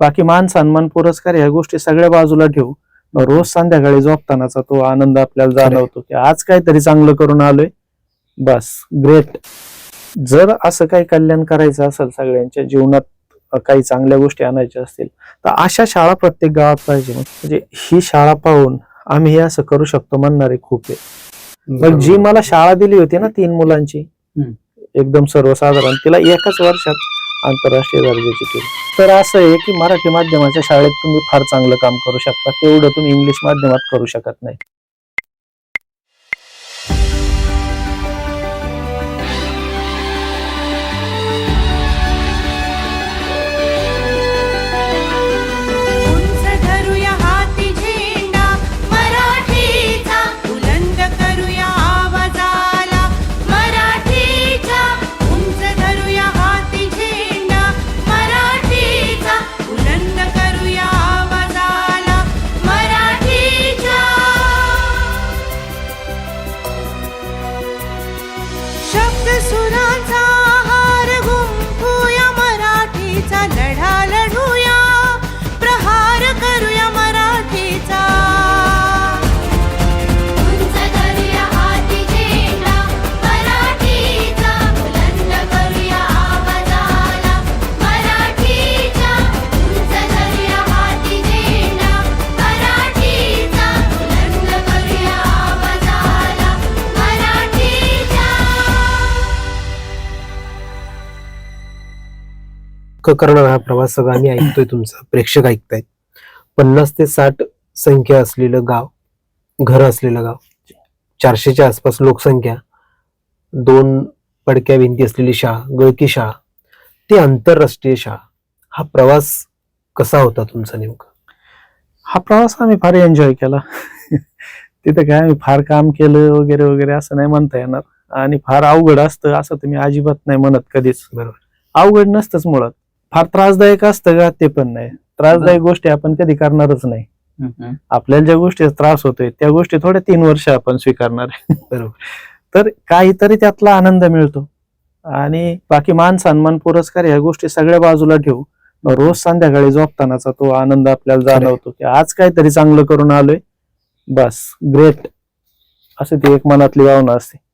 बाकी मान सन्मान पुरस्कार ह्या गोष्टी सगळ्या बाजूला ठेवू. रोज संध्याकाळी झोपतानाचा तो आनंद आपल्याला जाणवतो की आज काहीतरी चांगलं करून आलोय, बस ग्रेट. जर असं काही कल्याण करायचं असेल, सगळ्यांच्या जीवनात काही चांगल्या गोष्टी आणायच्या असतील, तर अशा शाळा प्रत्येक गावात पाहिजे. म्हणजे ही शाळा पाहून आम्ही हे असं करू शकतो म्हणणारे खूप आहे. मग जी मला शाळा दिली होती ना 3 मुलांची, एकदम सर्वसाधारण, तिला एकाच वर्षात आंतरराष्ट्रीय दर्जाची केली. तर असं आहे की मराठी माध्यमाच्या शाळेत तुम्ही फार चांगलं काम करू शकता, तेवढं तुम्ही इंग्लिश माध्यमात करू शकत नाही. सुराचा हार गुंफूया, मराठीचा लढा लढूया, प्रहार करूया मराठीचा. उंच करूया हाती झेंडा मराठीचा, बुलंद करूया आवाजाला मराठीचा. उंच करूया हाती झेंडा मराठीचा, बुलंद करूया आवाजाला मराठीचा. करणार हा प्रवास सगळा आम्ही ऐकतोय, तुमचा प्रेक्षक ऐकतायत. 50 ते 60 संख्या असलेलं गाव, घर असलेलं गाव, 400च्या आसपास लोकसंख्या, 2 पडक्या भिंती असलेली शाळा, गळकी शाळा, ती आंतरराष्ट्रीय शाळा. हा प्रवास कसा होता तुमचा नेमका? हा प्रवास आम्ही फार एन्जॉय केला. तिथे काय आम्ही फार काम केलं वगैरे वगैरे असं नाही म्हणता येणार, आणि फार अवघड असतं असं तुम्ही अजिबात नाही म्हणत कधीच. बरोबर, अवघड नसतंच मुळात. फार त्रासदायक असतं का? ते पण नाही. त्रासदायक गोष्टी आपण कधी करणारच नाही. आपल्याला ज्या गोष्टी त्रास होतोय त्या गोष्टी थोड्या 3 वर्ष आपण स्वीकारणार आहे. बरोबर. तर काहीतरी त्यातला आनंद मिळतो. आणि बाकी मान सन्मान पुरस्कार ह्या गोष्टी सगळ्या बाजूला ठेवू. रोज संध्याकाळी झोपतानाचा तो आनंद आपल्याला जाणवतो की आज काहीतरी चांगलं करून आलोय, बस ग्रेट, असं ती एक मनातली भावना असते.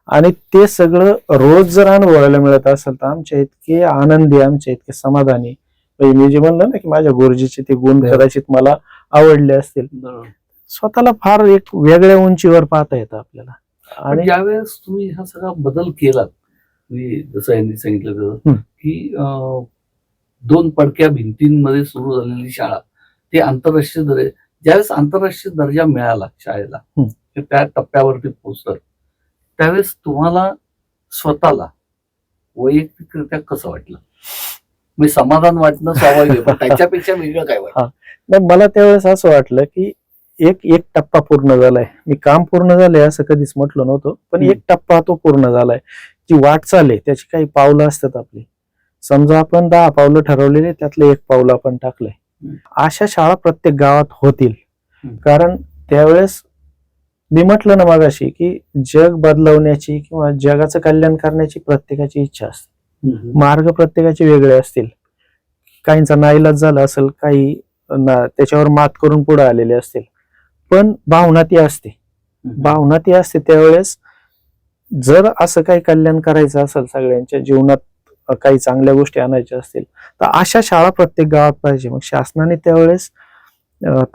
आणि ते सगळं रोज जर अनुभवायला मिळत असेल तर आमच्या इतके आनंदी, आमच्या इतके समाधानी. मी जे म्हणलं ना की माझ्या गुरुजीचे ते गुण कदाचित मला आवडले असतील, स्वतःला फार एक वेगळ्या उंचीवर पाहता येतं आपल्याला. आणि ज्यावेळेस तुम्ही हा सगळा बदल केलात, जसं यांनी सांगितलं की 2 पडक्या भिंतींमध्ये सुरू झालेली शाळा, ते आंतरराष्ट्रीय दर्जा, ज्यावेळेस आंतरराष्ट्रीय दर्जा मिळाला शाळेला, त्या टप्प्यावरती पोहोचलं, त्यावेळेस तुम्हाला स्वतःला वैयक्तिकरित्या कसं वाटलं? म्हणजे समाधान वाटणं स्वाभाविक आहे, पण त्याच्यापेक्षा वेगळं काय वाटलं? मला त्यावेळेस असं वाटलं की एक टप्पा पूर्ण झालाय. मी काम पूर्ण झालंय असं कधीच म्हटलं नव्हतं, पण एक टप्पा तो पूर्ण झालाय. जी वाटचाल आहे त्याची काही पावलं असतात आपली. समजा आपण 10 पावलं ठरवलेले, त्यातलं 1 पाऊल आपण टाकलंय. अशा शाळा प्रत्येक गावात होतील. कारण त्यावेळेस मी म्हटलं ना मगाशी की जग बदलवण्याची किंवा जगाचं कल्याण करण्याची प्रत्येकाची इच्छा असते. मार्ग प्रत्येकाचे वेगळे असतील. काहींचा नाईलाज झाला असेल, काही त्याच्यावर मात करून पुढे आलेले असतील, पण भावना ती असते. भावना ती असते. त्यावेळेस जर असं काही कल्याण करायचं असेल, सगळ्यांच्या जीवनात काही चांगल्या गोष्टी आणायच्या असतील, तर अशा शाळा प्रत्येक गावात पाहिजे. मग शासनाने त्यावेळेस,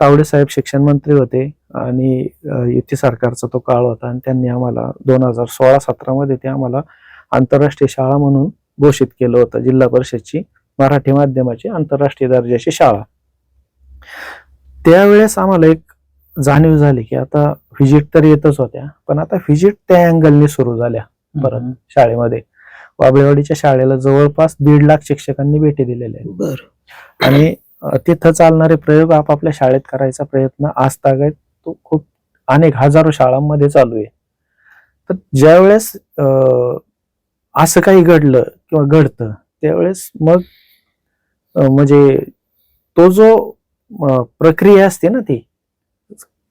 तावडे साहेब शिक्षण मंत्री होते आणि युती सरकारचा तो काळ होता, आणि त्यांनी आम्हाला 2016-17 मध्ये ते आम्हाला आंतरराष्ट्रीय शाळा म्हणून घोषित केलं होतं. जिल्हा परिषदची मराठी माध्यमाची आंतरराष्ट्रीय दर्जाची शाळा. त्यावेळेस आम्हाला एक जाणीव झाली की आता व्हिजिट तर येतच होत्या, पण आता व्हिजिट त्या अँगलने सुरू झाल्या परत शाळेमध्ये. वाबळेवाडीच्या शाळेला जवळपास 1.5 लाख शिक्षकांनी भेटी दिलेल्या आहेत. आणि तिथं चालणारे प्रयोग आपापल्या शाळेत करायचा प्रयत्न आज तागायत तो खूप अनेक हजारो शाळांमध्ये चालू आहे. तर ज्यावेळेस असं काही घडलं किंवा घडतं, त्यावेळेस मग म्हणजे तो जो प्रक्रिया असते ना ती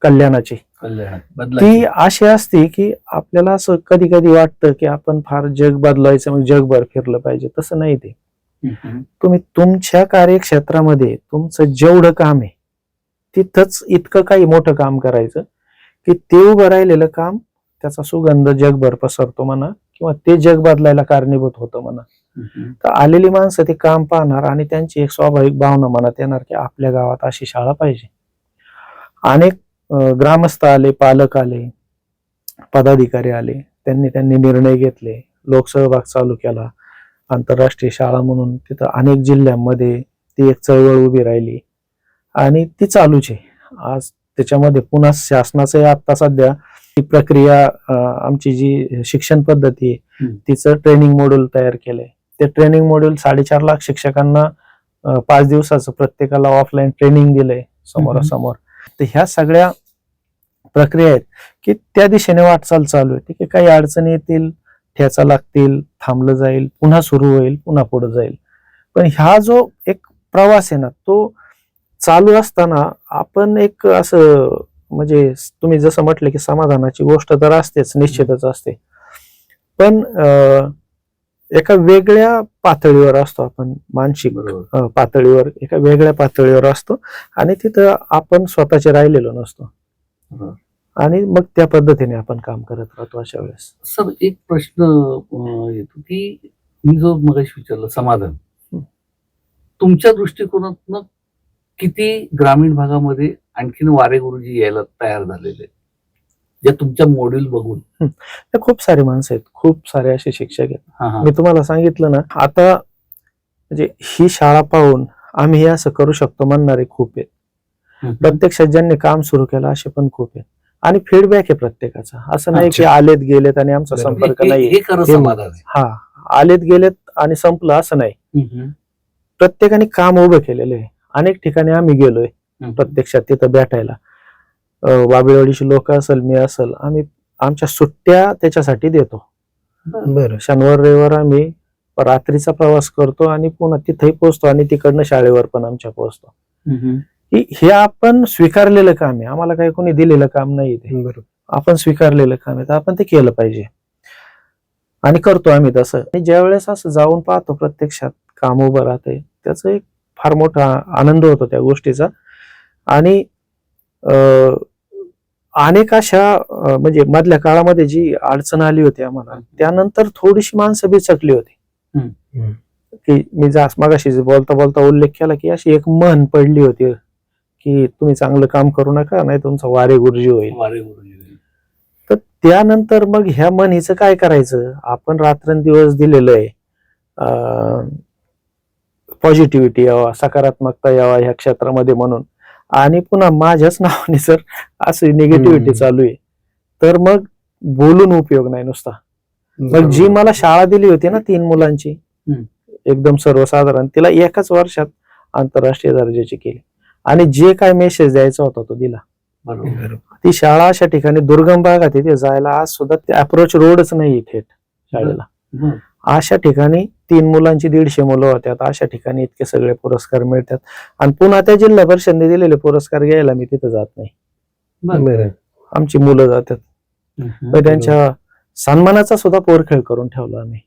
कल्याणाची, ती अशी असते की आपल्याला असं कधी कधी वाटतं की आपण फार जग बदलायचं, मग जगभर फिरलं पाहिजे. तसं नाही. ते तुम्ही तुमच्या कार्यक्षेत्रामध्ये तुमचं जेवढं काम आहे तिथंच इतकं काही मोठं काम करायचं की ते उभं राहिलेलं काम त्याचा सुगंध जगभर पसरतो म्हणा, किंवा ते जग बदलायला कारणीभूत होतं म्हणा. तर आलेली माणसं ते काम पाहणार आणि त्यांची एक स्वाभाविक भावना मनात येणार की आपल्या गावात अशी शाळा पाहिजे. अनेक ग्रामस्थ आले, पालक आले, पदाधिकारी आले, त्यांनी निर्णय घेतले, लोकसहभाग चालू केला. आंतरराष्ट्रीय शाळा म्हणून तिथं अनेक जिल्ह्यांमध्ये ती एक चळवळ उभी राहिली आणि ती चालूच आहे आज. त्याच्यामध्ये पुन्हा शासनाचं आता सध्या ही प्रक्रिया, आमची जी शिक्षण पद्धती आहे तिचं ट्रेनिंग मॉड्यूल तयार केलंय. ते ट्रेनिंग मॉड्यूल 4.5 लाख शिक्षकांना 5 दिवसाचं प्रत्येकाला ऑफलाईन ट्रेनिंग दिलंय समोरासमोर. तर ह्या सगळ्या प्रक्रिया आहेत की त्या दिशेने वाटचाल चालू आहे. ठीक आहे, काही अडचणी येतील, ठेचा लागतील, थांबलं जाईल, पुन्हा सुरू होईल, पुन्हा पुढे जाईल. पण ह्या जो एक प्रवास आहे ना, तो चालू असताना आपण एक असं म्हणजे तुम्ही जसं म्हटलं की समाधानाची गोष्ट तर असतेच, निश्चितच असते, पण एका वेगळ्या पातळीवर असतो आपण, मानसिक पातळीवर एका वेगळ्या पातळीवर असतो आणि तिथं आपण स्वतःचे राहिलेलो नसतो आणि मग त्या पद्धतीने आपण काम करत राहतो अशा वेळेस. सर, एक प्रश्न येतो की मी जो मगाशी विचारला समाधान, तुमच्या दृष्टिकोनातनं किती ग्रामीण भागामध्ये आणखीन वारे गुरुजी यायला तयार झालेले जे तुमच्या मॉड्यूल बघून? खूप सारे माणसं आहेत, खूप सारे असे शिक्षक आहेत. मी मी तुम्हाला सांगितलं ना, आता म्हणजे ही शाळा पाहून आम्ही हे असं करू शकतो म्हणणारे खूप आहेत. प्रत्यक्षात ज्यांनी काम सुरू केलं असे पण खूप आहेत आणि फीडबॅक आहे प्रत्येकाचा. असं नाही की आलेत गेलेत आणि आमचा संपर्क नाही. हे खरं समाधान आहे. हा, आलेत गेलेत आणि संपलं असं नाही. प्रत्येकाने काम उभं केलेलं आहे. अनेक ठिकाणी आम्ही गेलोय प्रत्यक्षात तिथं भेटायला. वाबिळवाडीची लोक असेल, मी असेल, आम्ही आमच्या सुट्ट्या त्याच्यासाठी देतो. बरं. शनिवार रविवार आम्ही रात्रीचा प्रवास करतो आणि पुन्हा तिथेही पोहोचतो आणि तिकडनं शाळेवर पण आमच्या पोहोचतो. हे आपण स्वीकारलेलं काम आहे, आम्हाला काही कोणी दिलेलं काम नाही. ते बरोबर. आपण स्वीकारलेलं काम आहे तर आपण ते केलं पाहिजे आणि करतो आम्ही तसं. आणि ज्या वेळेस असं जाऊन पाहतो प्रत्यक्षात काम उभं राहतंय, त्याचा एक फार मोठा आनंद होतो त्या गोष्टीचा. आणि अनेक अशा म्हणजे मधल्या काळामध्ये जी अडचण आली होती आम्हाला, त्यानंतर थोडीशी माणसं बिचकली होती की मी मगाशी बोलता बोलता उल्लेख केला की अशी एक म्हण पडली होती की तुम्ही चांगलं काम करू नका, नाही तुमचा वारे गुरुजी होईल. तर त्यानंतर मग ह्या म्हणीचं काय करायचं, आपण रात्रंदिवस दिलेलं आहे पॉझिटिव्हिटी यावा, सकारात्मकता यावा ह्या क्षेत्रामध्ये म्हणून, आणि पुन्हा माझ्याच नावाने जर अशी निगेटिव्हिटी चालू आहे तर मग बोलून उपयोग नाही नुसता. मग जी मला शाळा दिली होती ना 3 मुलांची एकदम सर्वसाधारण, तिला एकाच वर्षात आंतरराष्ट्रीय दर्जाची केली आणि जे काय मेसेज द्यायचा होता तो दिला. ती शाळा अशा ठिकाणी दुर्गम भागात तिथे जायला आज सुद्धा ते अप्रोच रोडच नाही थेट शाळेला. अशा ठिकाणी 3 मुलांची 150 मुलं होत्यात. अशा ठिकाणी इतके सगळे पुरस्कार मिळतात आणि पुन्हा त्या जिल्हा परिषदेने दिलेले पुरस्कार घ्यायला मी तिथं जात नाही, आमची मुलं जातात. त्यांच्या सन्मानाचा सुद्धा पोरखेळ करून ठेवला आम्ही.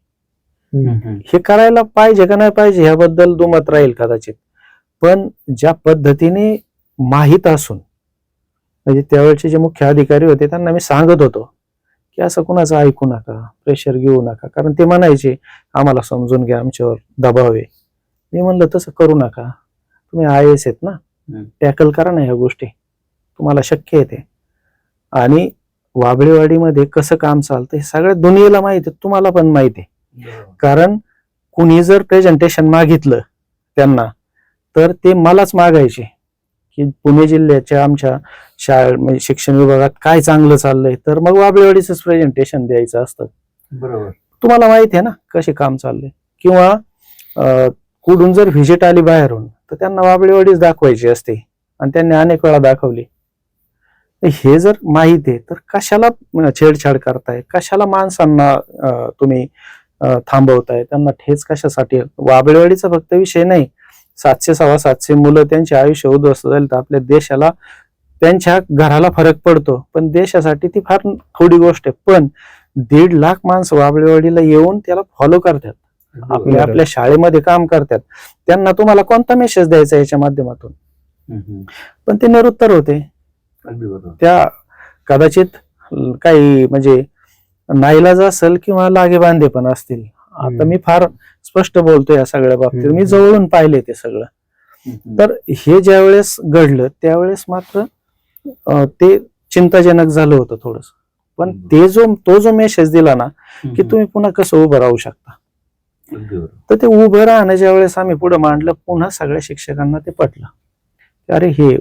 हे करायला पाहिजे का नाही पाहिजे ह्याबद्दल दुमत राहील कदाचित, पण ज्या पद्धतीने माहीत असून, म्हणजे त्यावेळचे जे मुख्य अधिकारी होते त्यांना मी सांगत होतो की असं कुणाचं ऐकू नका, प्रेशर घेऊ नका, कारण ते म्हणायचे आम्हाला समजून घ्या, आमच्यावर दबाव आहे. मी म्हणलं तसं करू नका, तुम्ही IAS आहेत ना, टॅकल करा ना ह्या गोष्टी, तुम्हाला शक्य आहे ते. आणि वाबळेवाडीमध्ये कसं काम चालतं हे सगळ्या दुनियेला माहिती आहे, तुम्हाला पण माहिती आहे. कारण कुणी जर प्रेझेंटेशन मागितलं त्यांना तर ते मलाच मागायचे की पुणे जिल्ह्याच्या आमच्या म्हणजे शिक्षण विभागात काय चांगलं चाललंय, तर मग वाबळेवाडीच प्रेझेंटेशन द्यायचं असतं. बरोबर. तुम्हाला माहिती आहे ना कसे काम चालले. किंवा कुठून जर व्हिजिट आली बाहेरून तर त्यांना वाबळेवाडीच दाखवायची असते आणि त्यांनी अनेक वेळा दाखवली. हे जर माहिती आहे तर कशाला छेडछाड करताय, कशाला माणसांना तुम्ही थांबवताय, त्यांना ठेच कशासाठी. वाबळेवाडीचा फक्त विषय नाही, 700-750 मुलं त्यांचे आयुष्य उद्ध्वस्त झाले तर आपल्या देशाला, त्यांच्या घराला फरक पडतो, पण देशासाठी ती फार थोडी गोष्ट आहे. पण 1.5 लाख माणसं वाबळेवाडीला येऊन त्याला फॉलो करतात आपल्या शाळेमध्ये काम करतात, त्यांना तुम्हाला कोणता मेसेज द्यायचा याच्या माध्यमातून, पण ते निरुत्तर होते. अगदी बरोबर. त्या कदाचित काही म्हणजे नाईलाज असेल किंवा लागे बांधे पण असतील. आता मी फार स्पष्ट बोलतो या सगळ्या बाबतीत, मी जवळून पाहिले ते सगळं. तर हे ज्यावेळेस घडलं त्यावेळेस मात्र ते चिंताजनक झालं होतं थोडस. पण तो जो मेसेज दिला ना की तुम्ही पुन्हा कसं उभं राहू शकता, अगदी बरोबर. तर ते उभं राहणं ज्यावेळेस आम्ही पुढे मांडलं, पुन्हा सगळ्या शिक्षकांना ते पटलं. अरे हे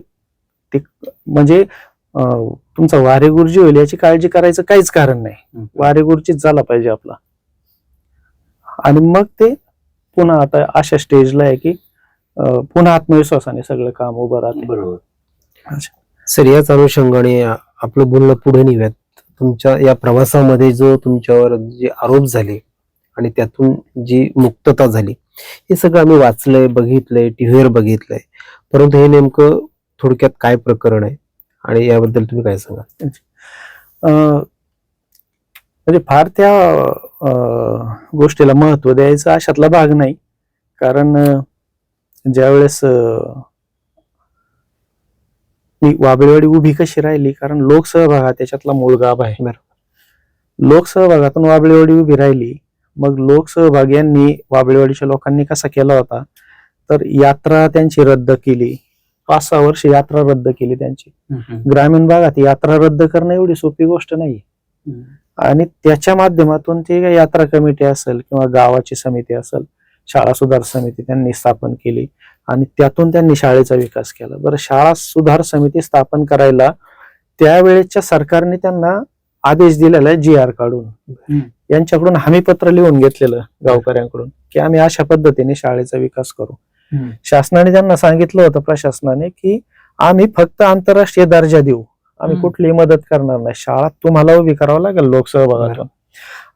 ते म्हणजे तुमचा वारे गुरुजी होईल याची काळजी करायचं काहीच कारण नाही, वारे गुरुजीच झाला पाहिजे आपला. आणि मग ते पुन्हा आता अशा स्टेजला आहे की पुन्हा आत्मविश्वासाने सगळं काम उभं राहते. बरोबर. सर, याच अनुषंगाने आपलं बोलणं पुढे नेऊयात. तुमच्या या प्रवासामध्ये जो तुमच्यावर जे आरोप झाले आणि त्यातून जी मुक्तता झाली, हे सगळं आम्ही वाचलंय, बघितलंय, टीव्हीवर बघितलंय, परंतु हे नेमकं थोडक्यात काय प्रकरण आहे आणि याबद्दल तुम्ही काय सांगा? म्हणजे फार त्या गोष्टीला महत्व द्यायचं अशातला भाग नाही. कारण ज्यावेळेस मी वाबळेवाडी उभी कशी राहिली, कारण लोकसहभाग हा त्याच्यातला मूळ गाभ आहे. लोकसहभागातून वाबळेवाडी उभी राहिली. मग लोकसहभाग यांनी वाबळेवाडीच्या लोकांनी कसा केला होता, तर यात्रा त्यांची रद्द केली. 5-6 वर्ष यात्रा रद्द केली त्यांची. ग्रामीण भागात यात्रा रद्द करणं एवढी सोपी गोष्ट नाही. आणि त्याच्या माध्यमातून ते यात्रा कमिटी असेल किंवा गावाची समिती असेल, शाळा सुधार समिती त्यांनी स्थापन केली आणि त्यातून त्यांनी शाळेचा विकास केला. बरं, शाळा सुधार समिती स्थापन करायला त्यावेळेच्या सरकारने त्यांना आदेश दिलेला आहे GR काढून. यांच्याकडून हमीपत्र लिहून घेतलेलं गावकऱ्यांकडून की आम्ही अशा पद्धतीने शाळेचा विकास करू. शासनाने त्यांना सांगितलं होतं, प्रशासनाने, की आम्ही फक्त आंतरराष्ट्रीय दर्जा देऊ, आम्ही कुठलीही मदत करणार नाही, शाळा तुम्हाला उभी करावं लागेल लोकसहभागातून.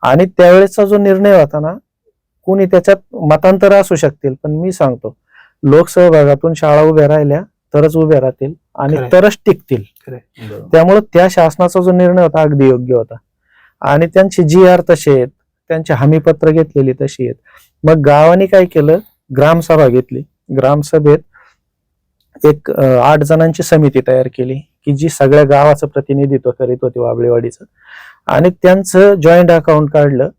आणि त्यावेळेचा जो निर्णय होता ना, कोणी त्याच्यात मतांतर असू शकतील, पण मी सांगतो लोकसहभागातून शाळा उभ्या राहिल्या तरच उभ्या राहतील आणि तरच टिकतील. त्यामुळे त्या शासनाचा जो निर्णय होता अगदी योग्य होता. आणि त्यांचे GR तसे आहेत, त्यांची हमीपत्र घेतलेली तशी आहेत. मग गावाने काय केलं, ग्रामसभा घेतली. ग्रामसभेत एक 8 जणांची समिती तयार केली की जी सगळ्या गावाचं प्रतिनिधित्व करीत होती वाबळेवाडीचं. आणि त्यांचं जॉईंट अकाउंट काढलं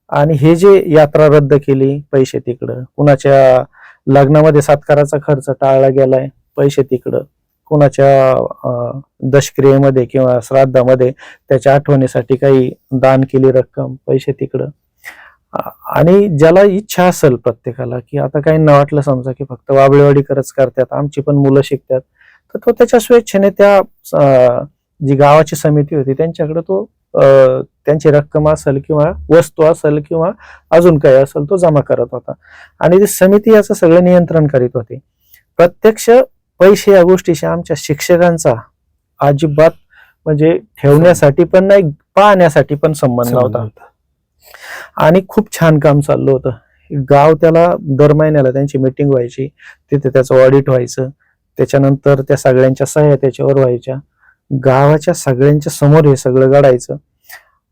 आणि हे जे यात्रा रद्द केली, पैसे तिकडं, कुणाच्या लग्नामध्ये सत्काराचा खर्च टाळला गेलाय, पैसे तिकडं, कुणाच्या दशक्रियेमध्ये किंवा श्राद्धामध्ये त्याच्या आठवणीसाठी काही दान केली रक्कम, पैसे तिकडं. आणि ज्याला इच्छा असेल प्रत्येकाला की आता काही न वाटलं समजा की फक्त वाबळेवाडीकरच करतात, आमची पण मुलं शिकतात, तर तो त्याच्या स्वेच्छेने त्या जी गावाची समिती होती त्यांच्याकडे तो त्यांची रक्कम असेल किंवा वस्तू असेल किंवा अजून काही असेल तो जमा करत होता. आणि ती समिती याचं सगळं नियंत्रण करीत होती. प्रत्यक्ष पैसे या गोष्टीशी आमच्या शिक्षकांचा अजिबात म्हणजे ठेवण्यासाठी पण नाही, पाहण्यासाठी पण संबंध नव्हता. आणि खूप छान काम चाललं होतं. गाव त्याला दर महिन्याला त्यांची मीटिंग व्हायची, तिथे त्याचं ऑडिट व्हायचं, त्याच्यानंतर त्या सगळ्यांच्या सह्या त्याच्यावर व्हायच्या, गावाच्या सगळ्यांच्या समोर हे सगळं घडायचं.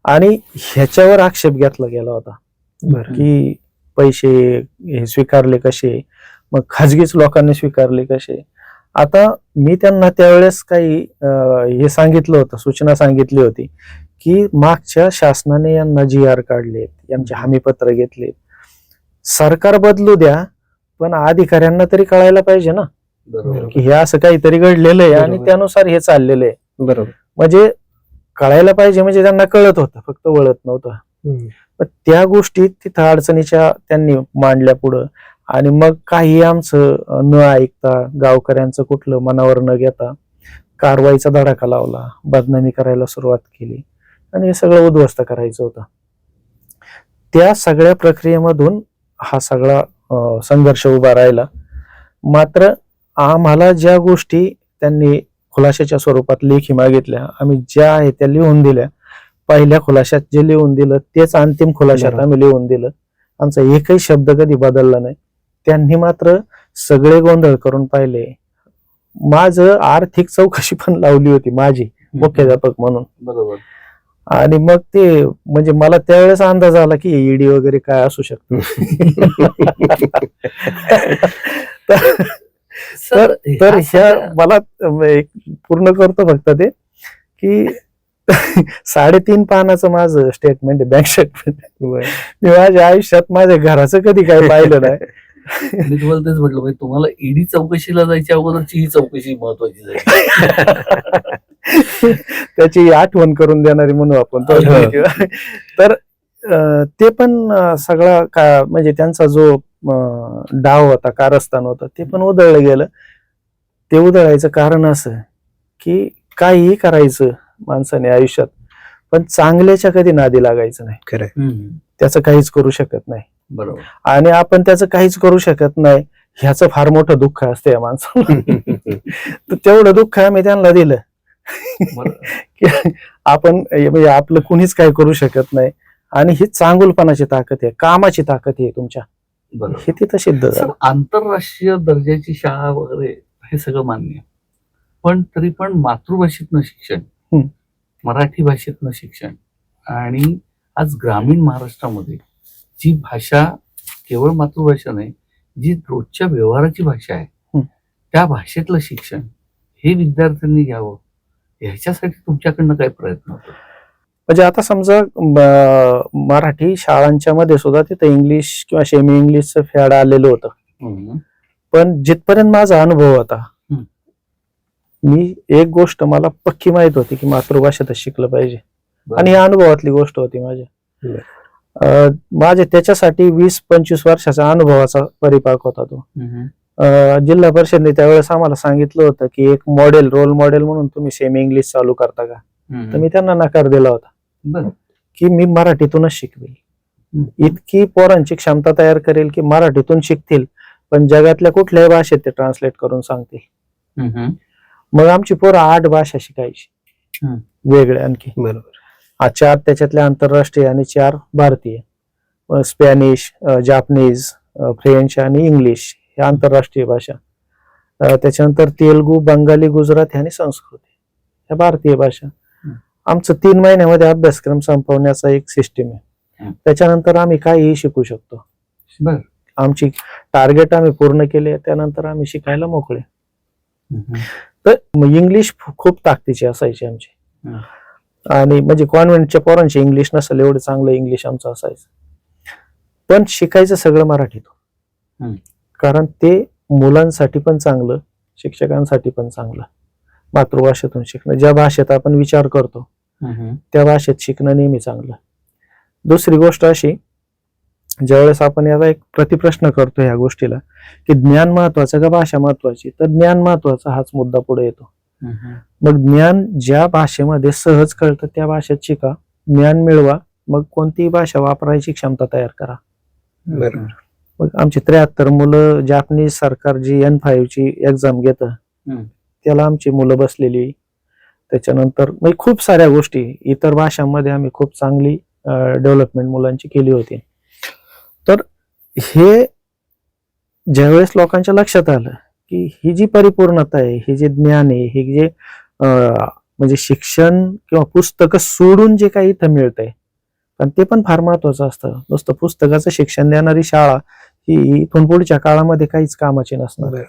आणि ह्याच्यावर आक्षेप घेतला गेला होता की पैसे हे स्वीकारले कसे, मग खाजगीच लोकांनी स्वीकारले कसे. आता मी त्यांना त्यावेळेस काही हे सांगितलं होतं, सूचना सांगितली होती की मागच्या शासनाने यांना GR काढलेत, यांचे हमीपत्र घेतलेत, सरकार बदलू द्या पण अधिकाऱ्यांना तरी कळायला पाहिजे ना की हे असं काहीतरी घडलेलं आहे आणि त्यानुसार हे चाललेलं आहे. बरोबर, म्हणजे कळायला पाहिजे, म्हणजे त्यांना कळत होतं, फक्त वळत नव्हतं. त्या गोष्टी तिथं अडचणीच्या त्यांनी मांडल्या पुढं. आणि मग काही आमचं न ऐकता, गावकऱ्यांचं कुठलं मनावर न घेता कारवाईचा धडाका लावला, बदनामी करायला सुरुवात केली आणि हे सगळं उद्ध्वस्त करायचं होतं. त्या सगळ्या प्रक्रियेमधून हा सगळा संघर्ष उभा राहिला. मात्र आम्हाला ज्या गोष्टी त्यांनी खुलाशाच्या स्वरूपात लेखी मागितल्या, आम्ही ज्या आहे त्या लिहून दिल्या. पहिल्या खुलाशात जे लिहून दिलं तेच अंतिम खुलाशात आम्ही लिहून दिलं. आमचा एकही शब्द कधी बदलला नाही. त्यांनी मात्र सगळे गोंधळ करून पाहिले. माझं आर्थिक चौकशी पण लावली होती माझी मुख्याध्यापक म्हणून. बरोबर. आणि मग ते म्हणजे मला त्यावेळेस अंदाज आला की ईडी वगैरे काय असू शकतं. तर तर ह्या मला एक पूर्ण करतो फक्त ते की 3.5 पानाचं माझं स्टेटमेंट आहे, बँक स्टेटमेंट. मी माझ्या आयुष्यात माझ्या घराचं कधी काय पाहिलं नाही. मी तुम्हाला तेच म्हटलं म्हणजे तुम्हाला ईडी चौकशीला जायच्या अगोदरची ही चौकशी महत्वाची झाली. त्याची आठवण करून देणारी म्हणू आपण तर ते पण सगळा का म्हणजे त्यांचा जो डाव होता, कारस्थान होतं, ते पण उधळलं गेलं. ते उधळायचं कारण असं की काहीही करायचं माणसाने आयुष्यात, पण चांगल्याच्या कधी नादी लागायचं नाही. खरं त्याचं काहीच करू शकत नाही. बरोबर. आणि आपण त्याचं काहीच करू शकत नाही ह्याचं फार मोठं दुःख असतं या माणसाला. तर तेवढं दुःख आम्ही त्यांना दिलं की आपण म्हणजे आपलं कुणीच काय करू शकत नाही. आणि ही चांगुलपणाची ताकद आहे, कामाची ताकद आहे तुमच्या, बरोबर. हे तिथं सिद्ध सर, झालं. आंतरराष्ट्रीय दर्जाची शाळा वगैरे हे सगळं मान्य, पण तरी पण मातृभाषेतनं शिक्षण, मराठी भाषेतनं शिक्षण, आणि आज ग्रामीण महाराष्ट्रामध्ये जी भाषा केवळ मातृभाषा नाही, जी रोजच्या व्यवहाराची भाषा आहे, त्या भाषेतलं शिक्षण हे विद्यार्थ्यांनी घ्यावं, ह्याच्यासाठी तुमच्याकडनं काय प्रयत्न होतो? म्हणजे आता समजा मराठी शाळांच्या मध्ये सुद्धा तिथं इंग्लिश किंवा सेमी इंग्लिशचं फॅड आलेलं होतं. पण जिथपर्यंत माझा अनुभव होता, मी एक गोष्ट मला पक्की माहित होती की मातृभाषेतच शिकलं पाहिजे. आणि ही अनुभवातली गोष्ट होती माझ्या. माझे त्याच्यासाठी 20-25 वर्षाचा अनुभवाचा परिपाक होता तो. जिल्हा परिषदने त्यावेळेस आम्हाला सांगितलं होतं की एक रोल मॉडेल म्हणून तुम्ही सेमी इंग्लिश चालू करता का. तर मी त्यांना नकार दिला होता की मी मराठीतूनच शिकवेल, इतकी पोरांची क्षमता तयार करेल की मराठीतून शिकतील, पण जगातल्या कुठल्याही भाषेत ते ट्रान्सलेट करून सांगतील. मग आमची पोरं 8 भाषा शिकायची वेगळ्या आणखी. बरोबर. 4 त्याच्यातल्या आंतरराष्ट्रीय आणि 4 भारतीय. स्पॅनिश, जापनीज, फ्रेंच आणि इंग्लिश ह्या आंतरराष्ट्रीय भाषा. त्याच्यानंतर तेलुगू, बंगाली, गुजराती आणि संस्कृत ह्या भारतीय भाषा. आमचं 3 महिन्यामध्ये अभ्यासक्रम संपवण्याचा एक सिस्टीम आहे. त्याच्यानंतर आम्ही काहीही शिकू शकतो. आमची टार्गेट आम्ही पूर्ण केले, त्यानंतर आम्ही शिकायला मोकळे. तर इंग्लिश खूप ताकदीची असायची आमची. आणि म्हणजे कॉन्व्हेंटच्या पोरांची इंग्लिश नसेल एवढं चांगलं इंग्लिश आमचं असायचं. पण शिकायचं सगळं मराठीतून, कारण ते मुलांसाठी पण चांगलं, शिक्षकांसाठी पण चांगलं. मातृभाषेतून शिकणं, ज्या भाषेत आपण विचार करतो त्या भाषेत शिकणं नेहमी चांगलं. दुसरी गोष्ट अशी, ज्यावेळेस आपण याला एक प्रतिप्रश्न करतो ह्या गोष्टीला की ज्ञान महत्वाचं का भाषा महत्वाची, तर ज्ञान महत्वाचा हाच मुद्दा पुढे येतो. मग ज्ञान ज्या भाषेमध्ये सहज कळतं त्या भाषेत शिका, ज्ञान मिळवा, मग कोणतीही भाषा वापरायची क्षमता तयार करा. बरोबर. मग आमची 73 मुलं जापनीज सरकार जी N5 ची एक्झाम घेतं त्याला आमची मुलं बसलेली. त्याच्यानंतर म्हणजे खूप साऱ्या गोष्टी इतर भाषांमध्ये आम्ही खूप चांगली डेव्हलपमेंट मुलांची केली होती. तर हे ज्यावेळेस लोकांच्या लक्षात आलं की ही जी परिपूर्णता आहे, हे जे ज्ञान आहे, हे जे म्हणजे शिक्षण किंवा पुस्तकं सोडून जे काही इथं मिळतंय, पण ते पण फार महत्वाचं असतं. नुसतं पुस्तकाचं शिक्षण देणारी शाळा ही इथून पुढच्या काळामध्ये काहीच कामाची नसणार.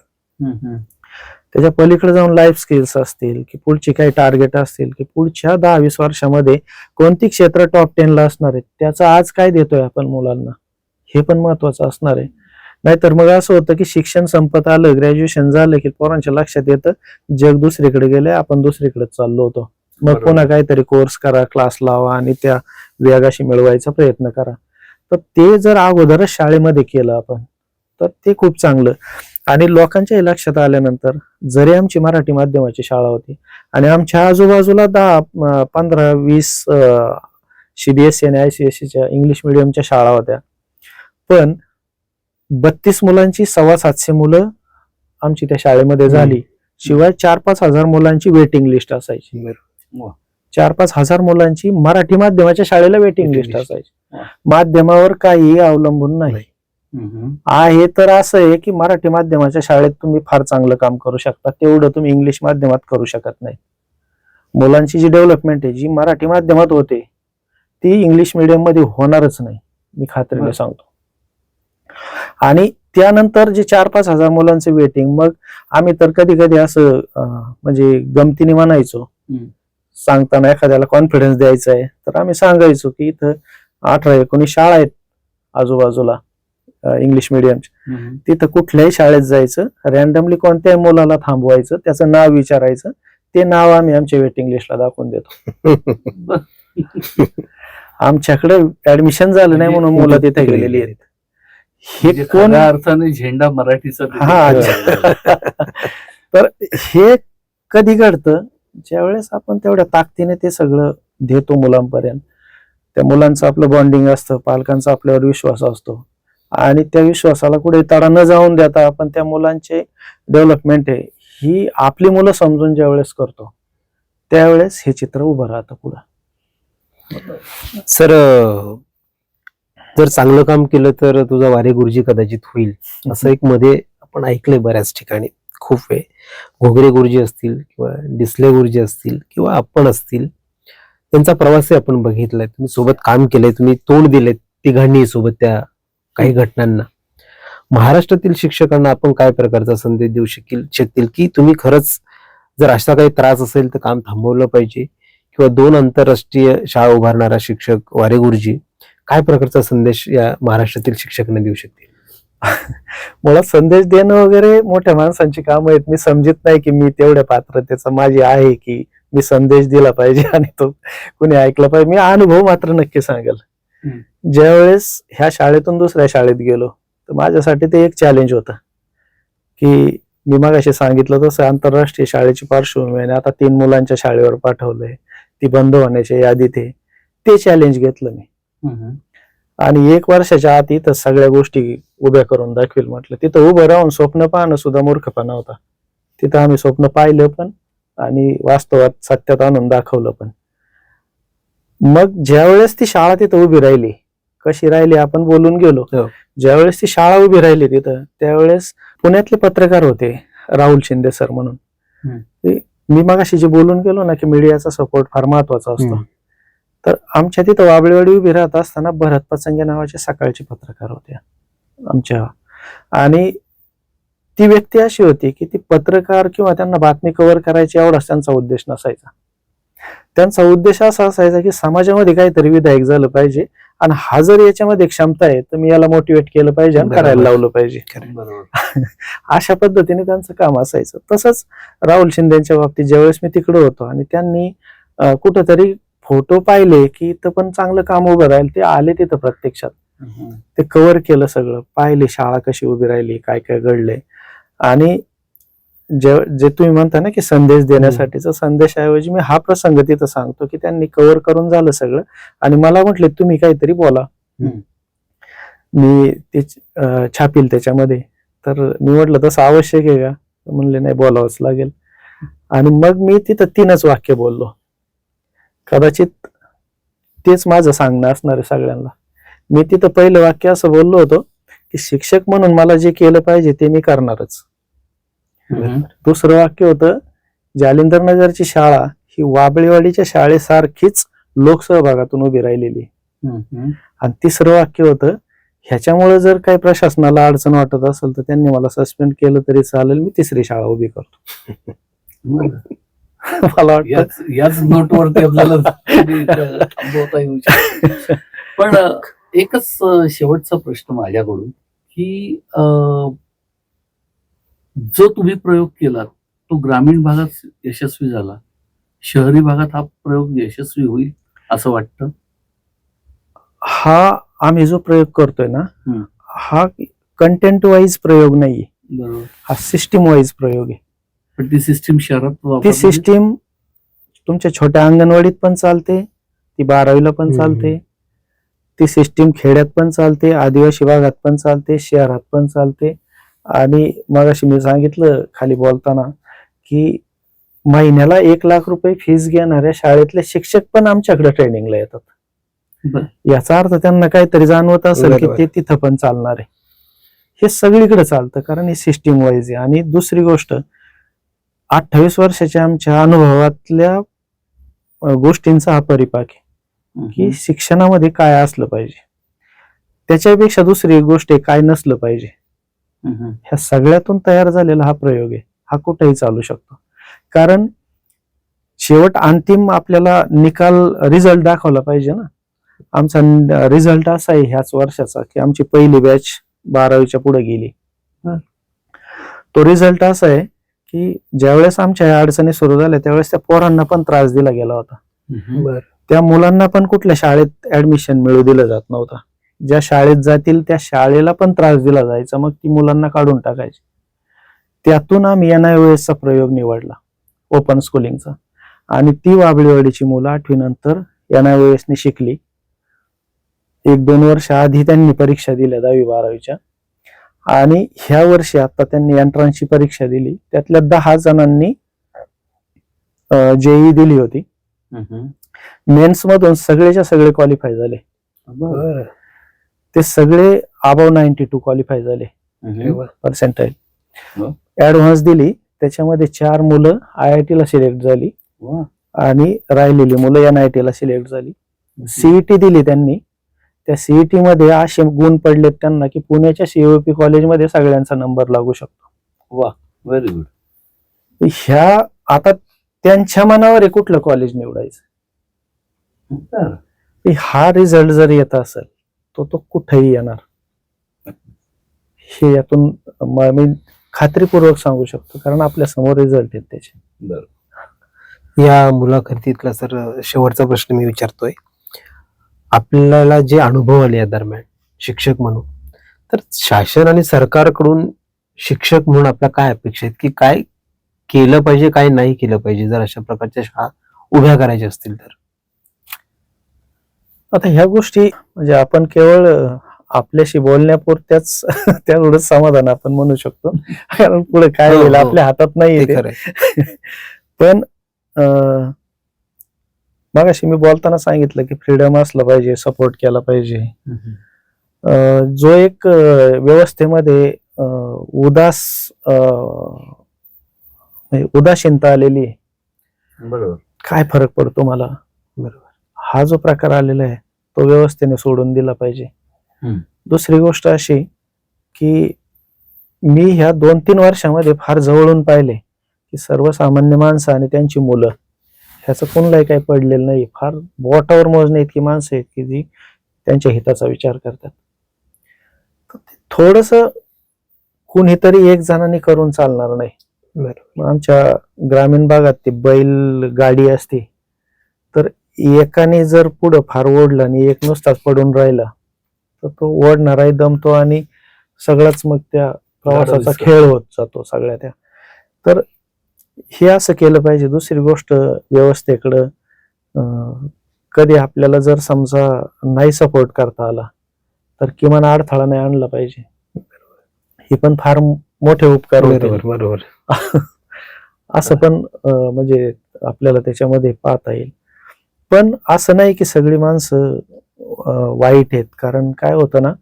त्याच्या पलीकडे जाऊन लाईफ स्किल्स असतील की पुढची काही टार्गेट असतील की पुढच्या 10-20 वर्षामध्ये कोणती क्षेत्र टॉप 10 ला असणार आहेत, त्याचा आज काय देतोय आपण मुलांना, हे पण महत्वाचं असणार आहे. नाहीतर मग असं होतं की शिक्षण संपत आलं, ग्रॅज्युएशन झालं की पोरांच्या लक्षात येतं जग दुसरीकडे गेलंय, आपण दुसरीकडे चाललो होतो. मग पुन्हा काहीतरी कोर्स करा, क्लास लावा आणि त्या वेगाशी मिळवायचा प्रयत्न करा. तर ते जर अगोदरच शाळेमध्ये केलं आपण तर ते खूप चांगलं. आणि लोकांच्याही लक्षात आल्यानंतर, जरी आमची मराठी माध्यमाची शाळा होती आणि आमच्या आजूबाजूला 10-15-20 CBSE आणि ICSEच्या इंग्लिश मिडियमच्या शाळा होत्या, पण 32 मुलांची 750 मुलं आमची त्या शाळेमध्ये झाली. शिवाय 4-5 हजार मुलांची वेटिंग लिस्ट असायची. 4-5 हजार मुलांची मराठी माध्यमाच्या शाळेला वेटिंग लिस्ट असायची. माध्यमावर काही अवलंबून नाही. आहे तर असं आहे की मराठी माध्यमाच्या शाळेत तुम्ही फार चांगलं काम करू शकता, तेवढं तुम्ही इंग्लिश माध्यमात करू शकत नाही. मुलांची जी डेव्हलपमेंट आहे जी मराठी माध्यमात होते ती इंग्लिश मिडियम मध्ये होणारच नाही, मी खात्रीने बरं. सांगतो. आणि त्यानंतर जे 4-5 हजार मुलांचे वेटिंग, मग आम्ही तर कधी कधी असं म्हणजे गमतीने म्हणायचो, हम्म. सांगताना एखाद्याला कॉन्फिडन्स द्यायचा आहे तर आम्ही सांगायचो की इथं 18-19 शाळा आहेत आजूबाजूला इंग्लिश मिडियमच्या, हम्म. तिथं कुठल्याही शाळेत जायचं, रॅन्डमली कोणत्याही मुलाला थांबवायचं, त्याचं नाव विचारायचं, ते नाव आम्ही आमच्या वेटिंग लिस्टला दाखवून देतो. आमच्याकडे ऍडमिशन झालं नाही म्हणून मुलं तिथे गेलेली आहेत. हे म्हणजे कोण खऱ्या अर्थाने झेंडा मराठीचा तिथे हा खेळला. तर हे कधी घडतं ज्यावेळेस आपण तेवढ्या ताकदीने ते सगळं देतो मुलांपर्यंत, त्या मुलांचं आपलं बॉन्डिंग असतं, पालकांचा आपल्यावर विश्वास असतो आणि त्या विश्वासाला कुठे तडा न जाऊन देता आपण त्या मुलांचे डेव्हलपमेंट आहे ही आपली मुलं समजून ज्यावेळेस करतो त्यावेळेस हे चित्र उभं राहतं पुढं. सर, जर चांगलं काम केलं तर तुझा वारे गुरुजी कदाचित होईल, असं एक मध्ये आपण ऐकलंय बऱ्याच ठिकाणी खूप वेळ. घोगरे गुरुजी असतील किंवा डिसले गुरुजी असतील किंवा आपण असतील, त्यांचा प्रवासही आपण बघितलाय. तुम्ही सोबत काम केलंय, तुम्ही तोंड दिलेत तिघांनी सोबत त्या काही घटनांना. महाराष्ट्रातील शिक्षकांना आपण काय प्रकारचा संदेश देऊ शकतील की तुम्ही खरंच जर असा काही त्रास असेल तर काम थांबवलं पाहिजे, किंवा 2 आंतरराष्ट्रीय शाळा उभारणारा शिक्षक वारे गुरुजी काय प्रकारचा संदेश या महाराष्ट्रातील शिक्षकांना देऊ शकतील? मुळात संदेश देणं वगैरे मोठ्या माणसांची कामं आहेत. मी समजत नाही की मी तेवढ्या पात्रतेचा माझी आहे की मी संदेश दिला पाहिजे आणि तो कुणी ऐकला पाहिजे. मी अनुभव मात्र नक्की सांगेल. ज्यावेळेस ह्या शाळेतून दुसऱ्या शाळेत गेलो तर माझ्यासाठी ते एक चॅलेंज होतं की मी मगाशी सांगितलं तसं आंतरराष्ट्रीय शाळेची पार्श्वभूमी आणि आता 3 मुलांच्या शाळेवर पाठवलंय, ती बंद होण्याच्या यादीत आहे. ते चॅलेंज घेतलं मी हम्म. आणि 1 वर्षाच्या आत इथं सगळ्या गोष्टी उभ्या करून दाखवेल म्हटलं. तिथं उभं राहून स्वप्न पाहणं सुद्धा मूर्खपणा होता. तिथं आम्ही स्वप्न पाहिलं पण आणि वास्तवात सत्यात आणून दाखवलं पण. मग ज्यावेळेस ती शाळा तिथं उभी राहिली, कशी राहिली आपण बोलून गेलो, ज्यावेळेस ती शाळा उभी राहिली तिथं त्यावेळेस पुण्यातले पत्रकार होते राहुल शिंदे सर म्हणून. मी मगाशी जे बोलून गेलो ना की मीडियाचा सपोर्ट फार महत्वाचा असतो, तर आमच्या तिथं वाबळेवाडी उभी राहत असताना भरत पतंगे नावाचे सकाळचे पत्रकार होते आमच्या, आणि ती व्यक्ती अशी होती की ती पत्रकार किंवा त्यांना बातमी कव्हर करायची एवढाच त्यांचा उद्देश नसायचा. त्यांचा उद्देश असा असायचा की समाजामध्ये काहीतरी विधायक झालं पाहिजे आणि हा जर याच्यामध्ये क्षमता आहे तर मी याला मोटिवेट केलं पाहिजे आणि करायला लावलं पाहिजे. अशा पद्धतीने त्यांचं काम असायचं. तसंच राहुल शिंदेच्या बाबतीत ज्यावेळेस मी तिकडे होतो आणि त्यांनी कुठंतरी फोटो पाहिले की इथं पण चांगलं काम उभं राहील, ते आले तिथं प्रत्यक्षात, ते कव्हर केलं सगळं, पाहिले शाळा कशी उभी राहिली, काय काय घडले. आणि जे तुम्ही म्हणता ना की संदेश देण्यासाठीचा संदेशाऐवजी मी हा प्रसंग तिथं सांगतो की त्यांनी कव्हर करून झालं सगळं आणि मला म्हटले तुम्ही काहीतरी बोला, मी ते छापील त्याच्यामध्ये. तर मी म्हटलं तसं आवश्यक आहे का? म्हणले नाही, बोलावंच लागेल. आणि मग मी तिथं 3च वाक्य बोललो. कदाचित तेच माझं सांगणं असणार आहे सगळ्यांना. मी तिथं पहिलं वाक्य असं बोललो होतो की शिक्षक म्हणून मला जे केलं पाहिजे ते मी करणारच. दुसरं वाक्य होतं जालिंदर नगरची शाळा ही वाबळेवाडीच्या शाळेसारखीच लोकसहभागातून उभी राहिलेली. आणि तिसरं वाक्य होतं ह्याच्यामुळे जर काही प्रशासनाला अडचण वाटत असेल तर त्यांनी मला सस्पेंड केलं तरी चालेल, मी 3री शाळा उभी करतो. मला वाटतं याच नोटवरती आपल्याला थांबवता येऊ शकतं. पण एकच शेवटचा प्रश्न माझ्याकडून की जो तुम्ही प्रयोग केला तो ग्रामीण भागात यशस्वी झाला, शहरी भागात हा प्रयोग यशस्वी होईल असं वाटतं? हा आम्ही जो प्रयोग करतोय ना हा कंटेंट वाईज प्रयोग नाहीये, बरोबर, हा सिस्टीम वाईज प्रयोग आहे. पण ती सिस्टीम शहरात ती सिस्टीम तुमच्या छोट्या अंगणवाडीत पण चालते, ती 12वीला पण चालते, ती सिस्टीम खेड्यात पण चालते, आदिवासी भागात पण चालते, शहरात पण चालते. आणि मगाशी मी सांगितलं खाली बोलताना की महिन्याला 1 लाख रुपये फीस घेणाऱ्या शाळेतले शिक्षक पण आमच्याकडे ट्रेनिंगला येतात. याचा अर्थ त्यांना काहीतरी जाणवत असेल की ते तिथं पण चालणार आहे. हे सगळीकडे चालतं कारण हे सिस्टीम वाईज आहे. आणि दुसरी गोष्ट 28 वर्षाच्या आमच्या अनुभवातल्या गोष्टींचा हा परिपाक आहे की शिक्षणामध्ये काय असलं पाहिजे, त्याच्यापेक्षा दुसरी एक गोष्ट आहे काय नसलं पाहिजे. ह्या सगळ्यातून तयार झालेला हा प्रयोग आहे. हा कुठेही चालू शकतो, कारण शेवट अंतिम आपल्याला निकाल रिझल्ट दाखवला पाहिजे ना. आमचा रिझल्ट असा आहे ह्याच वर्षाचा की आमची पहिली बॅच 12वीच्या पुढे गेली. तो रिझल्ट असा आहे की ज्यावेळेस आमच्या ह्या अडचणी सुरू झाल्या त्यावेळेस त्या पोरांना पण त्रास दिला गेला होता. बरं. त्या मुलांना पण कुठल्या शाळेत ऍडमिशन मिळू दिलं जात नव्हतं. ज्या शाळेत जातील त्या शाळेला पण त्रास दिला जायचा, मग ती मुलांना काढून टाकायची. त्यातून आम्ही NIOS चा प्रयोग निवडला, ओपन स्कूलिंगचा, आणि ती वाबळेवाडीची मुलं 8वी नंतर NIOS ने शिकली. 1-2 वर्ष आधी त्यांनी परीक्षा दिल्या 10वी 12वीच्या, आणि ह्या वर्षी आता त्यांनी एंट्रन्सची परीक्षा दिली. त्यातल्या 10 जणांनी JEE दिली होती. मेन्स मधून सगळेच्या सगळे क्वालिफाय झाले. बरं. ते सगळे अबाव 92 क्वालिफाय झाले पर्सेंटाईल. ऍडव्हान्स दिली, त्याच्यामध्ये 4 मुलं IIT ला सिलेक्ट झाली आणि राहिलेली मुलं NIT ला सिलेक्ट झाली. CET दिली त्यांनी. त्या CET मध्ये असे गुण पडलेत त्यांना की पुण्याच्या COP कॉलेजमध्ये सगळ्यांचा नंबर लागू शकतो. वा, व्हेरी गुड. ह्या आता त्यांच्या मनावर आहे कुठलं कॉलेज निवडायचं. हा रिझल्ट जर येत असेल तो कुठेही येणार, हे यातून मी खात्रीपूर्वक सांगू शकतो, कारण आपल्या समोर रिझल्ट आहेत त्याचे. बरं. या मुलाखतीतला सर शेवटचा प्रश्न मी विचारतोय. आपल्याला जे अनुभव आले या दरम्यान शिक्षक म्हणून, तर शासन आणि सरकारकडून शिक्षक म्हणून आपल्या काय अपेक्षा आहेत की काय केलं पाहिजे, काय नाही केलं पाहिजे जर अशा प्रकारच्या शाळा उभ्या करायच्या असतील तर? आता ह्या गोष्टी म्हणजे आपण केवळ आपल्याशी बोलण्यापुरत्याच तेवढंच समाधान आपण म्हणू शकतो, कारण पुढे काय होईल आपल्या हातात नाही ते ते. खरंय. पण मगाशी मी बोलताना सांगितलं की फ्रीडम असलं पाहिजे, सपोर्ट केला पाहिजे. जो एक व्यवस्थेमध्ये उदासीनता आलेली आहे, बरोबर. काय फरक पडतो मला, बरोबर. हा जो प्रकार आलेला आहे तो व्यवस्थेने सोडून दिला पाहिजे. दुसरी गोष्ट अशी की मी ह्या 2-3 वर्षामध्ये फार जवळून पाहिले की सर्वसामान्य माणसं आणि त्यांची मुलं ह्याचं कोणालाही काही पडलेलं नाही. फार बोटावर मोजणे इतकी माणसं आहेत की जी त्यांच्या हिताचा विचार करतात. थोडस कुणीतरी एक जणांनी करून चालणार नाही. बरोबर. आमच्या ग्रामीण भागात ती बैल गाडी असते, तर एकाने जर पुढं फार ओढलं आणि एक नुसताच पडून राहिला तर तो ओढणाराही दमतो आणि सगळाच मग त्या प्रवासाचा खेळ होत जातो सगळ्या त्या. तर हे असं केलं पाहिजे. दुसरी गोष्ट व्यवस्थेकडं कधी आपल्याला जर समजा नाही सपोर्ट करता आला तर किमान अडथळा नाही आणला पाहिजे. हे पण फार मोठे उपकार होते. बरोबर. असं पण म्हणजे आपल्याला त्याच्यामध्ये पाहता येईल. पण असं नाही की सगळी माणसं वाईट आहेत, कारण काय होतं ना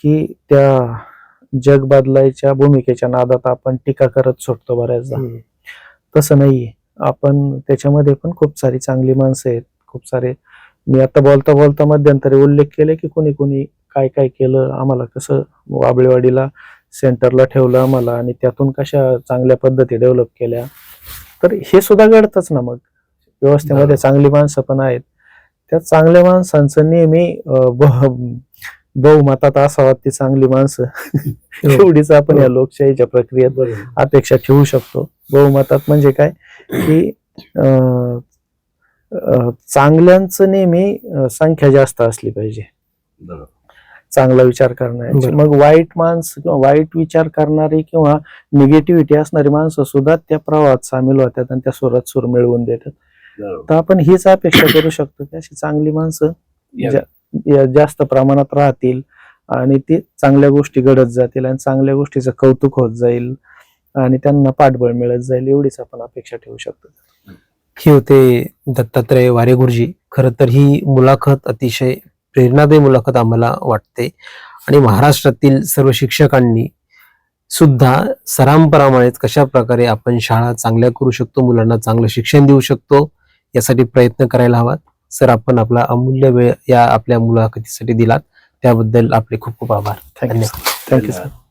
की त्या जग बदलायच्या भूमिकेच्या नादात आपण टीका करत सुटतो बऱ्याचदा. तसं नाहीये. आपण त्याच्यामध्ये पण खूप सारी चांगली माणसं आहेत. खूप सारे मी आता बोलता बोलता मध्यंतरी उल्लेख केले की कोणी कोणी काय काय केलं, आम्हाला कसं वाबळेवाडीला सेंटरला ठेवलं आम्हाला आणि त्यातून कशा चांगल्या पद्धती डेव्हलप केल्या. तर हे सुद्धा घडतच ना. मग व्यवस्थेमध्ये चांगली माणसं पण आहेत. त्या चांगल्या माणसांचं नेहमी बहुमतात असावा ती चांगली माणसं एवढीच आपण या लोकशाहीच्या प्रक्रियेत अपेक्षा ठेवू शकतो. बहुमतात म्हणजे काय की चांगल्यांचं नेहमी संख्या जास्त असली पाहिजे, चांगला विचार करणारी. मग वाईट माणसं किंवा वाईट विचार करणारी किंवा निगेटिव्हिटी असणारी माणसं सुद्धा त्या प्रवाहात सामील होतात आणि त्या सुरात सूर मिळवून देतात. तर आपण हीच अपेक्षा करू शकतो की अशी चांगली माणसं जास्त प्रमाणात राहतील आणि ती चांगल्या गोष्टी घडत जातील आणि चांगल्या गोष्टीचं कौतुक होत जाईल आणि त्यांना पाठबळ मिळत जाईल. एवढीच आपण अपेक्षा ठेवू शकतो. हे होते दत्तात्रय वारे गुरुजी. खरं तर ही मुलाखत अतिशय प्रेरणादायी मुलाखत आम्हाला वाटते आणि महाराष्ट्रातील सर्व शिक्षकांनी सुद्धा सरांप्रमाणेच कशा प्रकारे आपण शाळा चांगल्या करू शकतो, मुलांना चांगलं शिक्षण देऊ शकतो यासाठी प्रयत्न करायला हवा. सर, आपण आपला अमूल्य वेळ या आपल्या मुलाखतीसाठी दिलात त्याबद्दल आपले खूप खूप आभार. थँक्यू धन्यवाद. Thank you sir.